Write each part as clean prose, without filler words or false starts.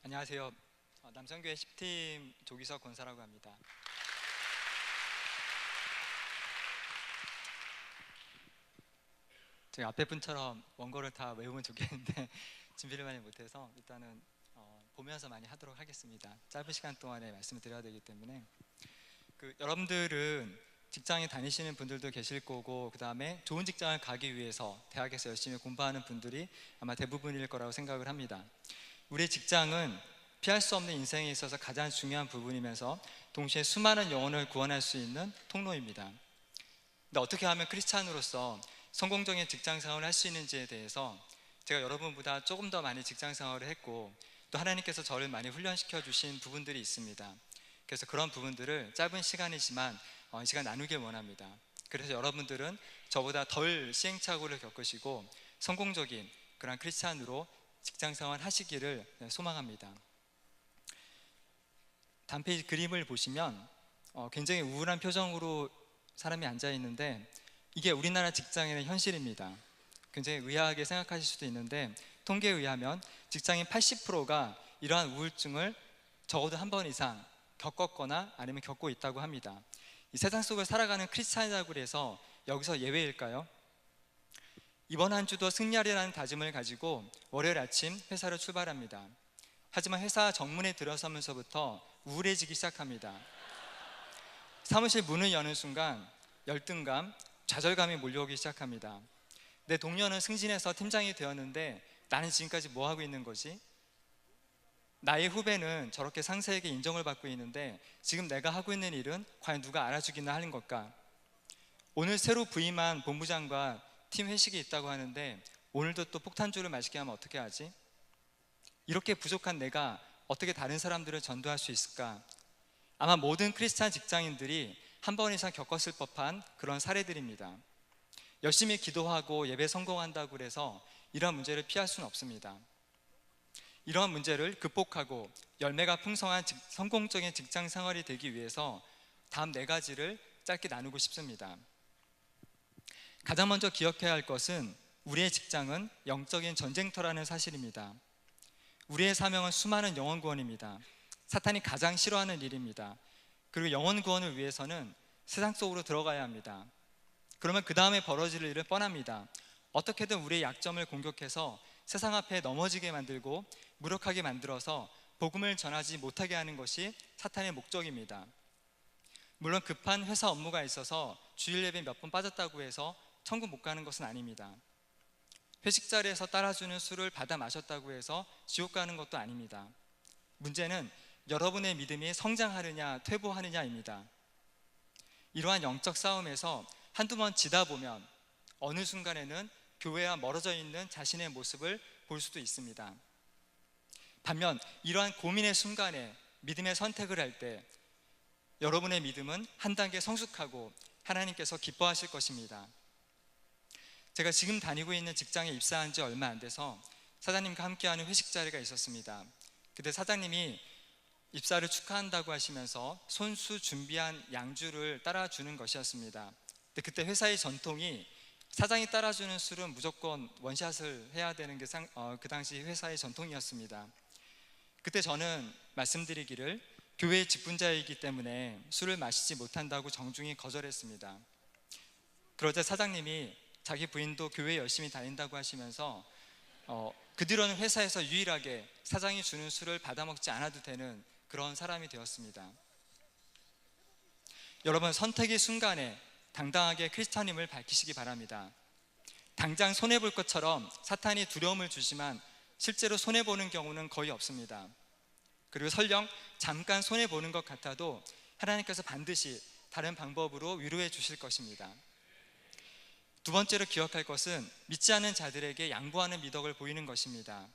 안녕하세요. 남성교회 10팀 조기석 권사라고 합니다. 제가 앞에 분처럼 원고를 다 외우면 좋겠는데 준비를 많이 못해서 일단은 보면서 많이 하도록 하겠습니다. 짧은 시간 동안에 말씀을 드려야 되기 때문에 여러분들은 직장에 다니시는 분들도 계실 거고, 그 다음에 좋은 직장을 가기 위해서 대학에서 열심히 공부하는 분들이 아마 대부분일 거라고 생각을 합니다. 우리의 직장은 피할 수 없는 인생에 있어서 가장 중요한 부분이면서 동시에 수많은 영혼을 구원할 수 있는 통로입니다. 근데 어떻게 하면 크리스찬으로서 성공적인 직장 생활을 할 수 있는지에 대해서 제가 여러분보다 조금 더 많이 직장 생활을 했고, 또 하나님께서 저를 많이 훈련시켜 주신 부분들이 있습니다. 그래서 그런 부분들을 짧은 시간이지만 이 시간 나누길 원합니다. 그래서 여러분들은 저보다 덜 시행착오를 겪으시고 성공적인 그런 크리스찬으로 직장 생활 하시기를 소망합니다. 단페이지 그림을 보시면 굉장히 우울한 표정으로 사람이 앉아 있는데, 이게 우리나라 직장인의 현실입니다. 굉장히 의아하게 생각하실 수도 있는데, 통계에 의하면 직장인 80%가 이러한 우울증을 적어도 한 번 이상 겪었거나 아니면 겪고 있다고 합니다. 이 세상 속을 살아가는 크리스찬이라고 해서 여기서 예외일까요? 이번 한 주도 승리하리라는 다짐을 가지고 월요일 아침 회사로 출발합니다. 하지만 회사 정문에 들어서면서부터 우울해지기 시작합니다. 사무실 문을 여는 순간 열등감, 좌절감이 몰려오기 시작합니다. 내 동료는 승진해서 팀장이 되었는데 나는 지금까지 뭐 하고 있는 거지? 나의 후배는 저렇게 상사에게 인정을 받고 있는데 지금 내가 하고 있는 일은 과연 누가 알아주기나 하는 걸까? 오늘 새로 부임한 본부장과 팀 회식이 있다고 하는데 오늘도 또 폭탄주를 마시게 하면 어떻게 하지? 이렇게 부족한 내가 어떻게 다른 사람들을 전도할 수 있을까? 아마 모든 크리스찬 직장인들이 한 번 이상 겪었을 법한 그런 사례들입니다. 열심히 기도하고 예배 성공한다고 해서 이러한 문제를 피할 수는 없습니다. 이러한 문제를 극복하고 열매가 풍성한 성공적인 직장 생활이 되기 위해서 다음 4가지를 짧게 나누고 싶습니다. 가장 먼저 기억해야 할 것은 우리의 직장은 영적인 전쟁터라는 사실입니다. 우리의 사명은 수많은 영혼 구원입니다. 사탄이 가장 싫어하는 일입니다. 그리고 영혼 구원을 위해서는 세상 속으로 들어가야 합니다. 그러면 그 다음에 벌어질 일은 뻔합니다. 어떻게든 우리의 약점을 공격해서 세상 앞에 넘어지게 만들고 무력하게 만들어서 복음을 전하지 못하게 하는 것이 사탄의 목적입니다. 물론 급한 회사 업무가 있어서 주일 예배 몇 번 빠졌다고 해서 천국 못 가는 것은 아닙니다. 회식 자리에서 따라주는 술을 받아 마셨다고 해서 지옥 가는 것도 아닙니다. 문제는 여러분의 믿음이 성장하느냐 퇴보하느냐입니다. 이러한 영적 싸움에서 한두 번 지다 보면 어느 순간에는 교회와 멀어져 있는 자신의 모습을 볼 수도 있습니다. 반면 이러한 고민의 순간에 믿음의 선택을 할 때 여러분의 믿음은 한 단계 성숙하고 하나님께서 기뻐하실 것입니다. 제가 지금 다니고 있는 직장에 입사한 지 얼마 안 돼서 사장님과 함께하는 회식 자리가 있었습니다. 그때 사장님이 입사를 축하한다고 하시면서 손수 준비한 양주를 따라주는 것이었습니다. 근데 그때 회사의 전통이 사장이 따라주는 술은 무조건 원샷을 해야 되는 게 그 당시 회사의 전통이었습니다. 그때 저는 말씀드리기를 교회의 직분자이기 때문에 술을 마시지 못한다고 정중히 거절했습니다. 그러자 사장님이 자기 부인도 교회에 열심히 다닌다고 하시면서 그 뒤로는 회사에서 유일하게 사장이 주는 술을 받아 먹지 않아도 되는 그런 사람이 되었습니다. 여러분, 선택의 순간에 당당하게 크리스찬임을 밝히시기 바랍니다. 당장 손해볼 것처럼 사탄이 두려움을 주지만 실제로 손해보는 경우는 거의 없습니다. 그리고 설령 잠깐 손해보는 것 같아도 하나님께서 반드시 다른 방법으로 위로해 주실 것입니다. 두 번째로 기억할 것은 믿지 않는 자들에게 양보하는 미덕을 보이는 것입니다.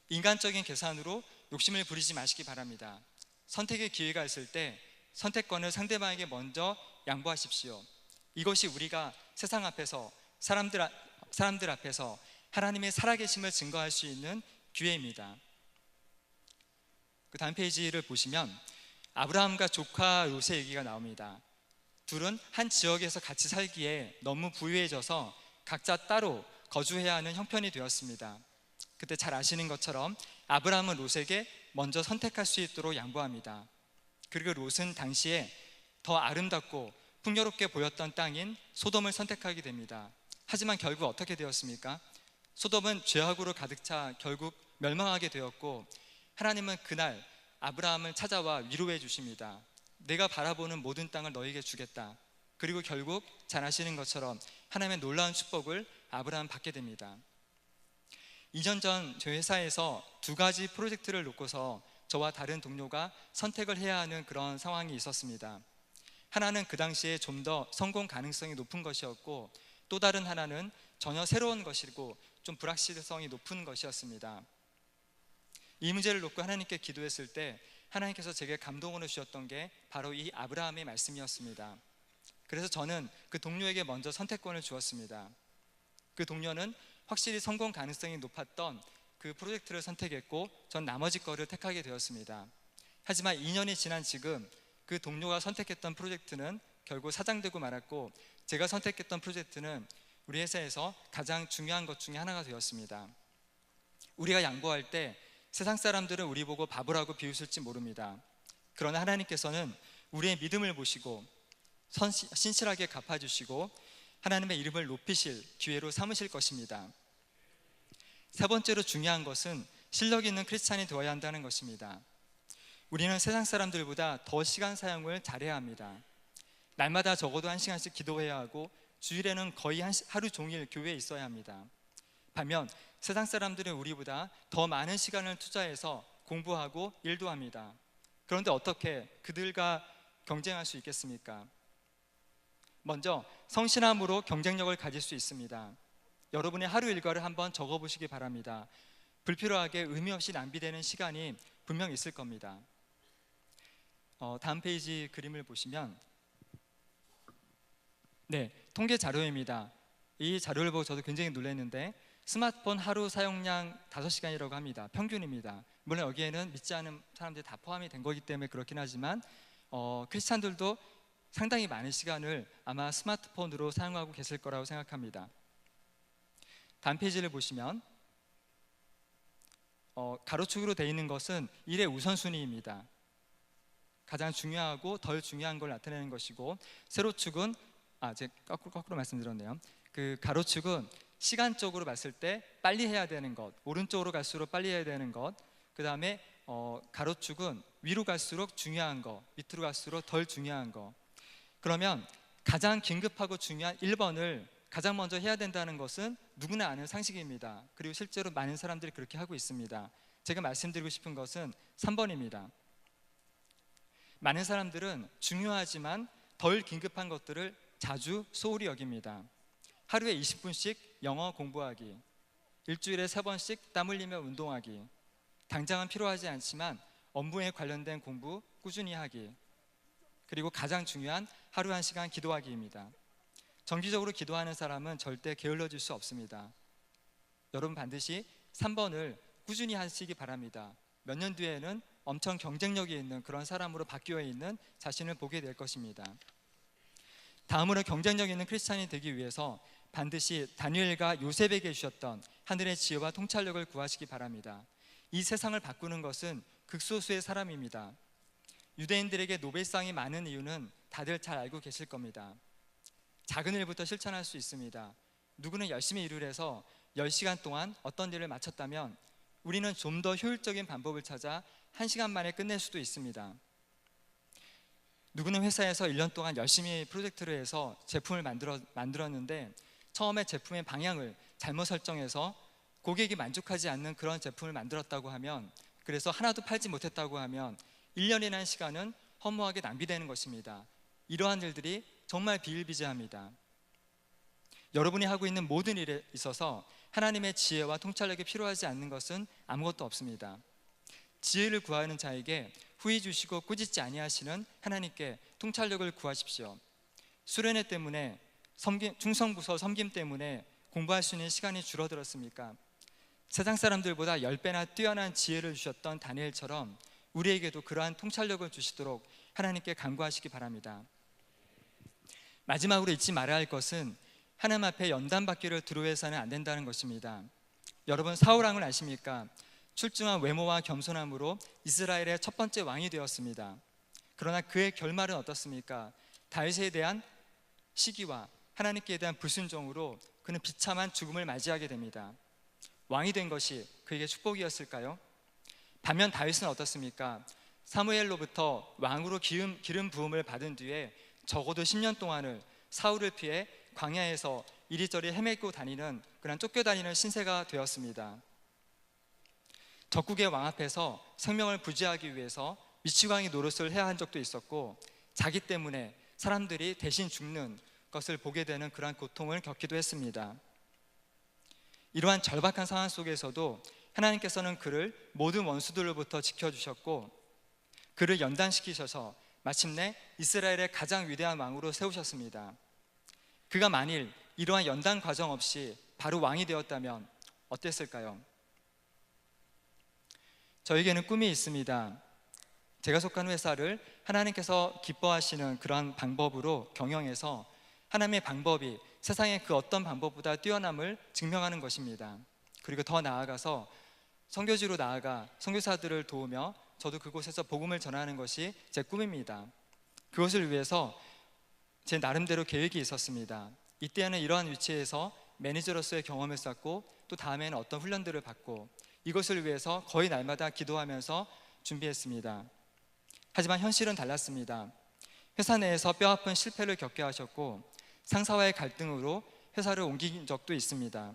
인간적인 계산으로 욕심을 부리지 마시기 바랍니다. 선택의 기회가 있을 때 선택권을 상대방에게 먼저 양보하십시오. 이것이 우리가 세상 앞에서 사람들 앞에서 하나님의 살아계심을 증거할 수 있는 기회입니다. 그 다음 페이지를 보시면 아브라함과 조카 롯의 얘기가 나옵니다. 둘은 한 지역에서 같이 살기에 너무 부유해져서 각자 따로 거주해야 하는 형편이 되었습니다. 그때 잘 아시는 것처럼 아브라함은 롯에게 먼저 선택할 수 있도록 양보합니다. 그리고 롯은 당시에 더 아름답고 풍요롭게 보였던 땅인 소돔을 선택하게 됩니다. 하지만 결국 어떻게 되었습니까? 소돔은 죄악으로 가득 차 결국 멸망하게 되었고, 하나님은 그날 아브라함을 찾아와 위로해 주십니다. 내가 바라보는 모든 땅을 너에게 주겠다. 그리고 결국 잘 아시는 것처럼 하나님의 놀라운 축복을 아브라함 받게 됩니다. 2년 전 저희 회사에서 두 가지 프로젝트를 놓고서 저와 다른 동료가 선택을 해야 하는 그런 상황이 있었습니다. 하나는 그 당시에 좀 더 성공 가능성이 높은 것이었고, 또 다른 하나는 전혀 새로운 것이고 좀 불확실성이 높은 것이었습니다. 이 문제를 놓고 하나님께 기도했을 때 하나님께서 제게 감동으로 주셨던 게 바로 이 아브라함의 말씀이었습니다. 그래서 저는 그 동료에게 먼저 선택권을 주었습니다. 그 동료는 확실히 성공 가능성이 높았던 그 프로젝트를 선택했고, 전 나머지 거를 택하게 되었습니다. 하지만 2년이 지난 지금 그 동료가 선택했던 프로젝트는 결국 사장되고 말았고, 제가 선택했던 프로젝트는 우리 회사에서 가장 중요한 것 중에 하나가 되었습니다. 우리가 양보할 때 세상 사람들은 우리 보고 바보라고 비웃을지 모릅니다. 그러나 하나님께서는 우리의 믿음을 보시고 신실하게 갚아주시고 하나님의 이름을 높이실 기회로 삼으실 것입니다. 세 번째로 중요한 것은 실력 있는 크리스찬이 되어야 한다는 것입니다. 우리는 세상 사람들보다 더 시간 사용을 잘해야 합니다. 날마다 적어도 1시간씩 기도해야 하고, 주일에는 거의 하루 종일 교회에 있어야 합니다. 반면 세상 사람들은 우리보다 더 많은 시간을 투자해서 공부하고 일도 합니다. 그런데 어떻게 그들과 경쟁할 수 있겠습니까? 먼저 성실함으로 경쟁력을 가질 수 있습니다. 여러분의 하루 일과를 한번 적어보시기 바랍니다. 불필요하게 의미 없이 낭비되는 시간이 분명 있을 겁니다. 다음 페이지 그림을 보시면, 통계 자료입니다. 이 자료를 보고 저도 굉장히 놀랐는데, 스마트폰 하루 사용량 5시간이라고 합니다. 평균입니다. 물론 여기에는 믿지 않는 사람들이 다 포함이 된 거기 때문에 그렇긴 하지만 크리스찬들도 상당히 많은 시간을 아마 스마트폰으로 사용하고 계실 거라고 생각합니다. 다음 페이지를 보시면 가로축으로 되어 있는 것은 일의 우선순위입니다. 가장 중요하고 덜 중요한 걸 나타내는 것이고, 세로축은 제가 거꾸로 말씀드렸네요. 그 가로축은 시간적으로 봤을 때 빨리 해야 되는 것, 오른쪽으로 갈수록 빨리 해야 되는 것, 그 다음에 가로축은 위로 갈수록 중요한 것, 밑으로 갈수록 덜 중요한 것. 그러면 가장 긴급하고 중요한 1번을 가장 먼저 해야 된다는 것은 누구나 아는 상식입니다. 그리고 실제로 많은 사람들이 그렇게 하고 있습니다. 제가 말씀드리고 싶은 것은 3번입니다. 많은 사람들은 중요하지만 덜 긴급한 것들을 자주 소홀히 여깁니다. 하루에 20분씩 영어 공부하기, 일주일에 3번씩 땀 흘리며 운동하기, 당장은 필요하지 않지만 업무에 관련된 공부 꾸준히 하기, 그리고 가장 중요한 하루 1시간 기도하기입니다. 정기적으로 기도하는 사람은 절대 게을러질 수 없습니다. 여러분 반드시 3번을 꾸준히 하시기 바랍니다. 몇 년 뒤에는 엄청 경쟁력이 있는 그런 사람으로 바뀌어 있는 자신을 보게 될 것입니다. 다음으로 경쟁력 있는 크리스찬이 되기 위해서 반드시 다니엘과 요셉에게 주셨던 하늘의 지혜와 통찰력을 구하시기 바랍니다. 이 세상을 바꾸는 것은 극소수의 사람입니다. 유대인들에게 노벨상이 많은 이유는 다들 잘 알고 계실 겁니다. 작은 일부터 실천할 수 있습니다. 누구는 열심히 일을 해서 10시간 동안 어떤 일을 마쳤다면, 우리는 좀 더 효율적인 방법을 찾아 1시간 만에 끝낼 수도 있습니다. 누구는 회사에서 1년 동안 열심히 프로젝트를 해서 제품을 만들었는데 처음에 제품의 방향을 잘못 설정해서 고객이 만족하지 않는 그런 제품을 만들었다고 하면, 그래서 하나도 팔지 못했다고 하면 1년이라는 시간은 허무하게 낭비되는 것입니다. 이러한 일들이 정말 비일비재합니다. 여러분이 하고 있는 모든 일에 있어서 하나님의 지혜와 통찰력이 필요하지 않는 것은 아무것도 없습니다. 지혜를 구하는 자에게 후히 주시고 꾸짖지 아니하시는 하나님께 통찰력을 구하십시오. 수련회 때문에 충성부서 섬김 때문에 공부할 수 있는 시간이 줄어들었습니까? 세상 사람들보다 10배나 뛰어난 지혜를 주셨던 다니엘처럼 우리에게도 그러한 통찰력을 주시도록 하나님께 간구하시기 바랍니다. 마지막으로 잊지 말아야 할 것은 하나님 앞에 연단받기를 두려워해서는 안 된다는 것입니다. 여러분 사울왕을 아십니까? 출중한 외모와 겸손함으로 이스라엘의 첫 번째 왕이 되었습니다. 그러나 그의 결말은 어떻습니까? 다윗에 대한 시기와 하나님께 대한 불순종으로 그는 비참한 죽음을 맞이하게 됩니다. 왕이 된 것이 그에게 축복이었을까요? 반면 다윗은 어떻습니까? 사무엘로부터 왕으로 기름 부음을 받은 뒤에 적어도 10년 동안을 사울을 피해 광야에서 이리저리 헤매고 다니는 그런 쫓겨다니는 신세가 되었습니다. 적국의 왕 앞에서 생명을 부지하기 위해서 미치광이 노릇을 해야 한 적도 있었고, 자기 때문에 사람들이 대신 죽는 것을 보게 되는 그러한 고통을 겪기도 했습니다. 이러한 절박한 상황 속에서도 하나님께서는 그를 모든 원수들로부터 지켜주셨고, 그를 연단시키셔서 마침내 이스라엘의 가장 위대한 왕으로 세우셨습니다. 그가 만일 이러한 연단 과정 없이 바로 왕이 되었다면 어땠을까요? 저에게는 꿈이 있습니다. 제가 속한 회사를 하나님께서 기뻐하시는 그러한 방법으로 경영해서 하나님의 방법이 세상의 그 어떤 방법보다 뛰어남을 증명하는 것입니다. 그리고 더 나아가서 선교지로 나아가 선교사들을 도우며 저도 그곳에서 복음을 전하는 것이 제 꿈입니다. 그것을 위해서 제 나름대로 계획이 있었습니다. 이때는 이러한 위치에서 매니저로서의 경험을 쌓고, 또 다음에는 어떤 훈련들을 받고, 이것을 위해서 거의 날마다 기도하면서 준비했습니다. 하지만 현실은 달랐습니다. 회사 내에서 뼈아픈 실패를 겪게 하셨고, 상사와의 갈등으로 회사를 옮긴 적도 있습니다.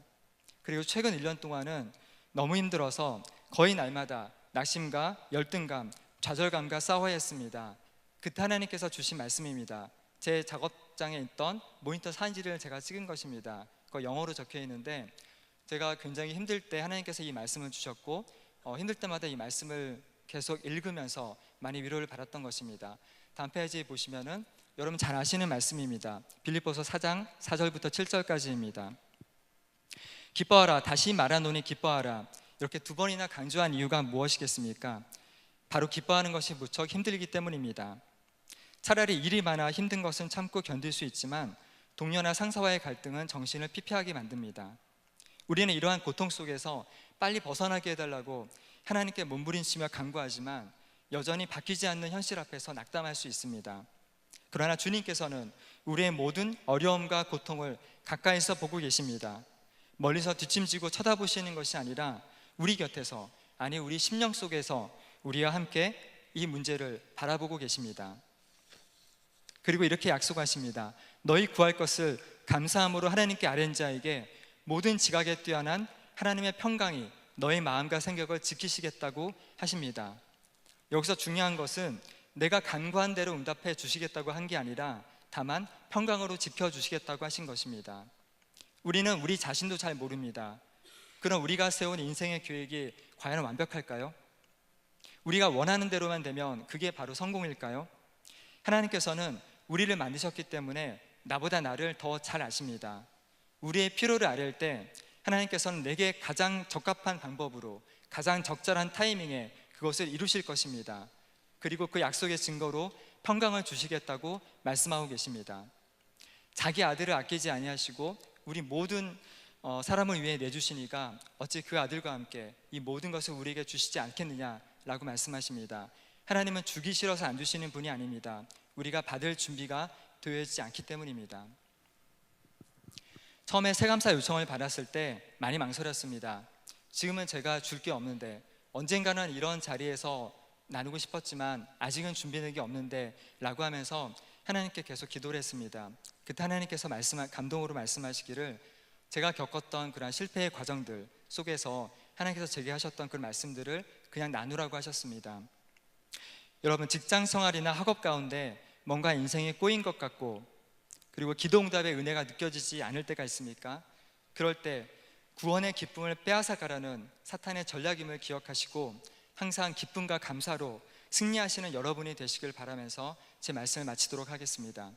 그리고 최근 1년 동안은 너무 힘들어서 거의 날마다 낙심과 열등감, 좌절감과 싸워야 했습니다. 그때 하나님께서 주신 말씀입니다. 제 작업장에 있던 모니터 사진을 제가 찍은 것입니다. 그거 영어로 적혀 있는데, 제가 굉장히 힘들 때 하나님께서 이 말씀을 주셨고, 힘들 때마다 이 말씀을 계속 읽으면서 많이 위로를 받았던 것입니다. 다음 페이지 보시면은 여러분 잘 아시는 말씀입니다. 빌립보서 4장 4절부터 7절까지입니다. 기뻐하라, 다시 말하노니 기뻐하라. 이렇게 두 번이나 강조한 이유가 무엇이겠습니까? 바로 기뻐하는 것이 무척 힘들기 때문입니다. 차라리 일이 많아 힘든 것은 참고 견딜 수 있지만, 동료나 상사와의 갈등은 정신을 피폐하게 만듭니다. 우리는 이러한 고통 속에서 빨리 벗어나게 해달라고 하나님께 몸부림치며 간구하지만 여전히 바뀌지 않는 현실 앞에서 낙담할 수 있습니다. 그러나 주님께서는 우리의 모든 어려움과 고통을 가까이서 보고 계십니다. 멀리서 뒷짐지고 쳐다보시는 것이 아니라 우리 곁에서, 아니 우리 심령 속에서 우리와 함께 이 문제를 바라보고 계십니다. 그리고 이렇게 약속하십니다. 너희 구할 것을 감사함으로 하나님께 아뢰는 자에게 모든 지각에 뛰어난 하나님의 평강이 너희 마음과 생각을 지키시겠다고 하십니다. 여기서 중요한 것은 내가 간구한 대로 응답해 주시겠다고 한 게 아니라 다만 평강으로 지켜주시겠다고 하신 것입니다. 우리는 우리 자신도 잘 모릅니다. 그럼 우리가 세운 인생의 계획이 과연 완벽할까요? 우리가 원하는 대로만 되면 그게 바로 성공일까요? 하나님께서는 우리를 만드셨기 때문에 나보다 나를 더 잘 아십니다. 우리의 필요를 아뢰을 때 하나님께서는 내게 가장 적합한 방법으로, 가장 적절한 타이밍에 그것을 이루실 것입니다. 그리고 그 약속의 증거로 평강을 주시겠다고 말씀하고 계십니다. 자기 아들을 아끼지 아니하시고 우리 모든 사람을 위해 내주시니까 어찌 그 아들과 함께 이 모든 것을 우리에게 주시지 않겠느냐라고 말씀하십니다. 하나님은 주기 싫어서 안 주시는 분이 아닙니다. 우리가 받을 준비가 되어 있지 않기 때문입니다. 처음에 세감사 요청을 받았을 때 많이 망설였습니다. 지금은 제가 줄 게 없는데, 언젠가는 이런 자리에서 나누고 싶었지만 아직은 준비된 게 없는데 라고 하면서 하나님께 계속 기도를 했습니다. 그때 하나님께서 감동으로 말씀하시기를, 제가 겪었던 그런 실패의 과정들 속에서 하나님께서 제게 하셨던 그 말씀들을 그냥 나누라고 하셨습니다. 여러분, 직장 생활이나 학업 가운데 뭔가 인생이 꼬인 것 같고, 그리고 기도 응답의 은혜가 느껴지지 않을 때가 있습니까? 그럴 때 구원의 기쁨을 빼앗아 가려는 사탄의 전략임을 기억하시고 항상 기쁨과 감사로 승리하시는 여러분이 되시길 바라면서 제 말씀을 마치도록 하겠습니다.